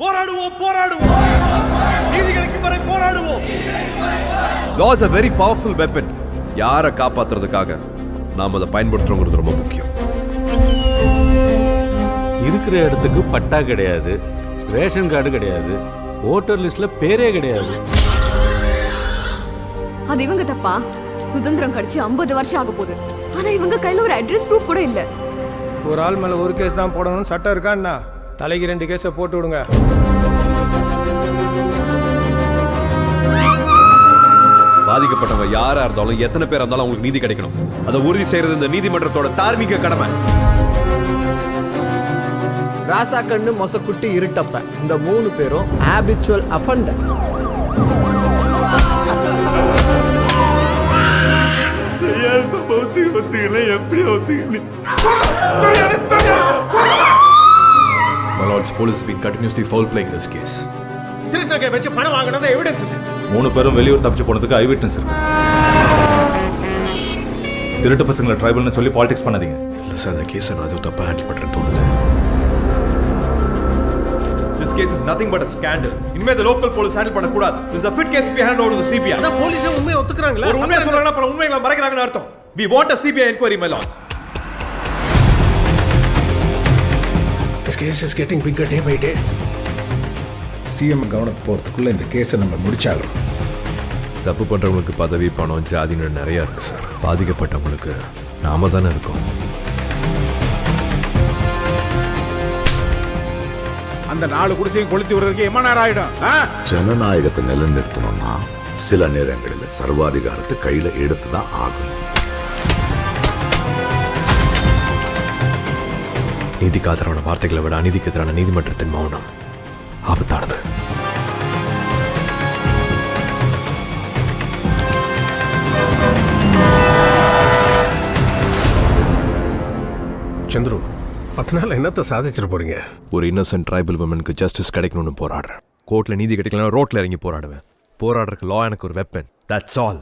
போராடுவோம் போராடுவோம் நீதிகளுக்கு வரை போராடுவோம். Laws are very powerful weapon. யாரை காப்பாத்துறதுக்காக நாம அதை பயன்படுத்துறோங்கிறது ரொம்ப முக்கியம். இருக்கிற இடத்துக்கு பட்டா கிடையாது, ரேஷன் கார்டு கிடையாது, ஓட்டர் லிஸ்ட்ல பேரே கிடையாது. அது இவங்க தப்பா? சுதந்திரம் கடிச்சு 50 வருஷம் ஆக போகுது. ஆனா இவங்க கையில ஒரு அட்ரஸ் ப்ரூஃப் கூட இல்ல. ஒரு ஆள் மேல ஒரு கேஸ் தான் போடணும்னு சட்டம் இருக்கான்னா தலைக்கு 2 கேஸை போட்டு விடுங்க. பாதிக்கப்பட்டவங்க யாரா இருந்தாலும் எத்தனை பேர் இருந்தாலும் அவங்களுக்கு நீதி கிடைக்கணும். அதை உறுதி செய்யறது இந்த நீதிமன்றத்தோட தார்மீக கடமை. ராசா கண்ணு மொசக்குட்டி இருட்டப்ப இந்த 3 பேரும் habitual offenders. My lords, police has been continuously foul playing this case. திருநகை வச்சு பணம் வாங்கினது எவிடன்ஸ் இருக்கு. 3 பேரும் வெளியூர் தப்பிச்சு போனதுக்கு ஐ விட்னஸ் இருக்கு. திருட்டு பசங்களை ட்ரைபல்னு சொல்லி பாலிடிக்ஸ் பண்ணாதீங்க. இல்ல சார், இந்த கேஸை நான் அது தப்பா ஹேண்டில் பண்றேன்னு தோணுது. This case is nothing but a scandal. இனிமே the local police handle பண்ண கூடாது. This is a fit case to be handed over to the CBI. அத போலீஸ் உண்மையை ஒத்துக்கறாங்களா? ஒரு உண்மையை சொல்றாங்க, அப்புறம் உண்மைகளை மறைக்கறாங்கன்னு அர்த்தம். We want a CBI inquiry, my lord. This case is getting bigger day by day. CM கவனத்துக்கு போகிறதுக்குள்ளே இந்த கேஸை நம்ம முடிச்சாகணும். தப்பு பண்றவங்களுக்கு பதவி, பணம், ஜாதின்னு நிறைய இருக்கு சார். பாதிக்கப்பட்டவங்களுக்கு நாம தானே இருக்கோம். அந்த 4 குடிசையும் கொளுத்தி விடுறதுக்கு எவ்வளோ நேரம் ஆகிடும்? ஜனநாயகத்தை நிலைநிறுத்தணும்னா சில நேரங்களில் சர்வாதிகாரத்தை கையில் எடுத்து தான் ஆகணும். நீதிக்கு ஆதரவான வார்த்தைகளை விட அநீதிக்கு எதிரான நீதிமன்றத்தின் மௌனம் ஆபத்தானது. சந்துரு, 10 நாள் என்னத்தை சாதிச்சிட்டு போறீங்க? ஒரு இன்னசென்ட் ட்ரைபல் விமனுக்கு ஜஸ்டிஸ் கிடைக்கணும்னு போராடுறேன். கோர்ட்ல நீதி கிடைக்கலன்னா ரோட்ல இறங்கி போராடுவேன். போராடுறதுக்கு லா எனக்கு ஒரு வெப்பன். That's all.